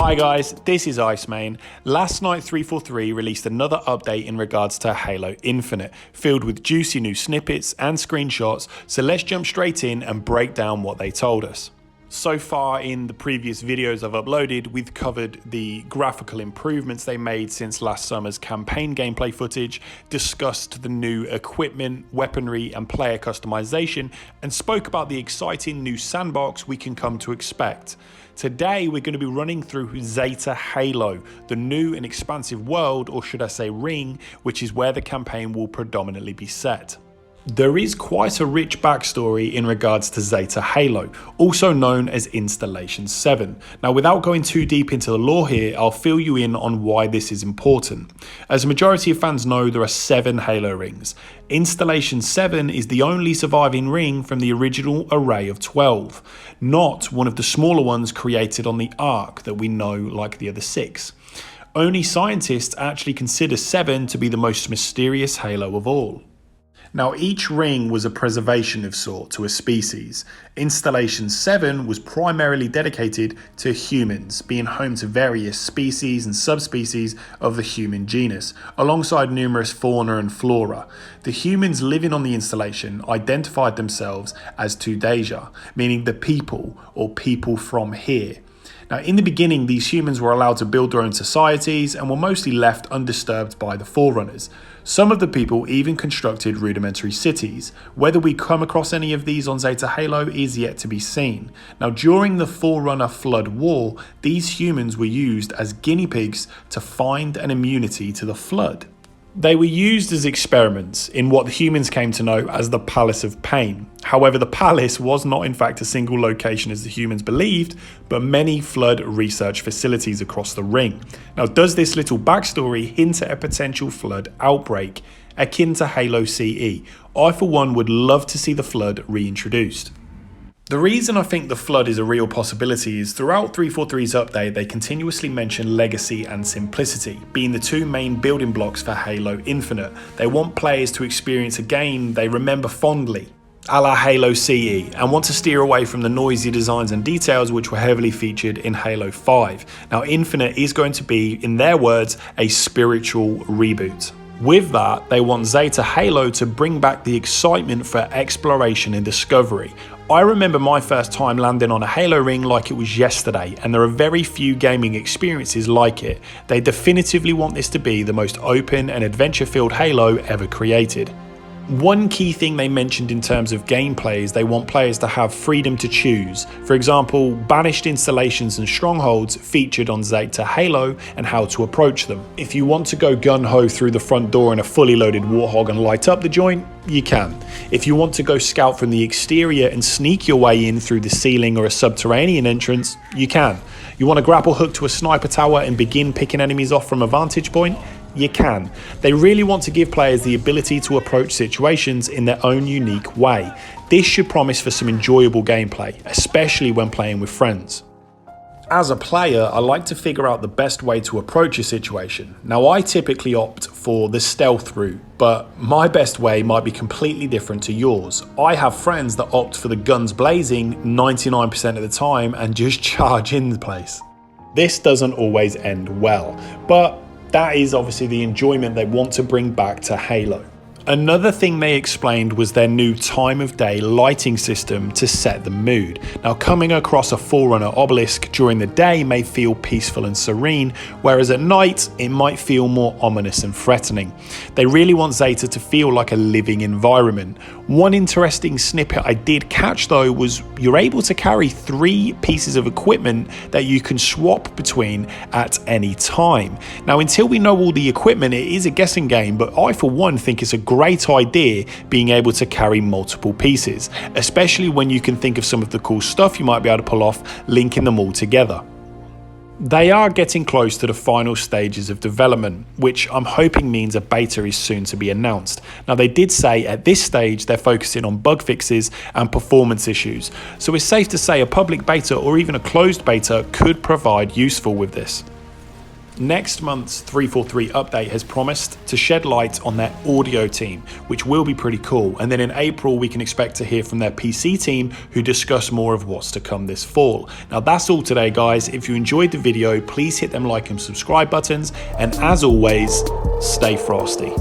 Hi guys, this is IceMayne. Last night 343 released another update in regards to Halo Infinite, filled with juicy new snippets and screenshots, so let's jump straight in and break down what they told us. So far in the previous videos I've uploaded, we've covered the graphical improvements they made since last summer's campaign gameplay footage, discussed the new equipment, weaponry and player customization, and spoke about the exciting new sandbox we can come to expect. Today we're going to be running through Zeta Halo, the new and expansive world, or should I say ring, which is where the campaign will predominantly be set. There is quite a rich backstory in regards to Zeta Halo, also known as Installation 7. Now, without going too deep into the lore here, I'll fill you in on why this is important. As a majority of fans know, there are 7 Halo rings. Installation 7 is the only surviving ring from the original array of 12, not one of the smaller ones created on the Ark that we know like the other 6. Only scientists actually consider 7 to be the most mysterious Halo of all. Now, each ring was a preservation of sort to a species. Installation 7 was primarily dedicated to humans, being home to various species and subspecies of the human genus, alongside numerous fauna and flora. The humans living on the installation identified themselves as Tudasia, meaning the people or people from here. Now, in the beginning, these humans were allowed to build their own societies and were mostly left undisturbed by the Forerunners. Some of the people even constructed rudimentary cities. Whether we come across any of these on Zeta Halo is yet to be seen. Now, during the Forerunner Flood War, these humans were used as guinea pigs to find an immunity to the Flood. They were used as experiments in what the humans came to know as the Palace of Pain. However, the palace was not in fact a single location as the humans believed, but many Flood research facilities across the ring. Now, does this little backstory hint at a potential Flood outbreak, akin to Halo CE? I for one would love to see the Flood reintroduced. The reason I think the Flood is a real possibility is throughout 343's update they continuously mention legacy and simplicity, being the 2 main building blocks for Halo Infinite. They want players to experience a game they remember fondly, a la Halo CE, and want to steer away from the noisy designs and details which were heavily featured in Halo 5. Now, Infinite is going to be, in their words, a spiritual reboot. With that, they want Zeta Halo to bring back the excitement for exploration and discovery. I remember my first time landing on a Halo ring like it was yesterday, and there are very few gaming experiences like it. They definitively want this to be the most open and adventure-filled Halo ever created. One key thing they mentioned in terms of gameplay is they want players to have freedom to choose. For example, banished installations and strongholds featured on Zeta Halo and how to approach them. If you want to go gun-ho through the front door in a fully loaded Warthog and light up the joint, you can. If you want to go scout from the exterior and sneak your way in through the ceiling or a subterranean entrance, you can. You want to grapple hook to a sniper tower and begin picking enemies off from a vantage point? You can. They really want to give players the ability to approach situations in their own unique way. This should promise for some enjoyable gameplay, especially when playing with friends. As a player, I like to figure out the best way to approach a situation. Now, I typically opt for the stealth route, but my best way might be completely different to yours. I have friends that opt for the guns blazing 99% of the time and just charge in the place. This doesn't always end well, but that is obviously the enjoyment they want to bring back to Halo. Another thing they explained was their new time of day lighting system to set the mood. Now, coming across a Forerunner obelisk during the day may feel peaceful and serene, whereas at night it might feel more ominous and threatening. They really want Zeta to feel like a living environment. One interesting snippet I did catch though was you're able to carry 3 pieces of equipment that you can swap between at any time. Now, until we know all the equipment, it is a guessing game, but I for one think it's a great idea being able to carry multiple pieces, especially when you can think of some of the cool stuff you might be able to pull off linking them all together. They are getting close to the final stages of development, which I'm hoping means a beta is soon to be announced. Now, they did say at this stage they're focusing on bug fixes and performance issues, so it's safe to say a public beta or even a closed beta could provide useful with this. Next month's 343 update has promised to shed light on their audio team, which will be pretty cool. And then in April, we can expect to hear from their PC team, who discuss more of what's to come this fall. Now that's all today, guys. If you enjoyed the video, please hit them like and subscribe buttons. And as always, stay frosty.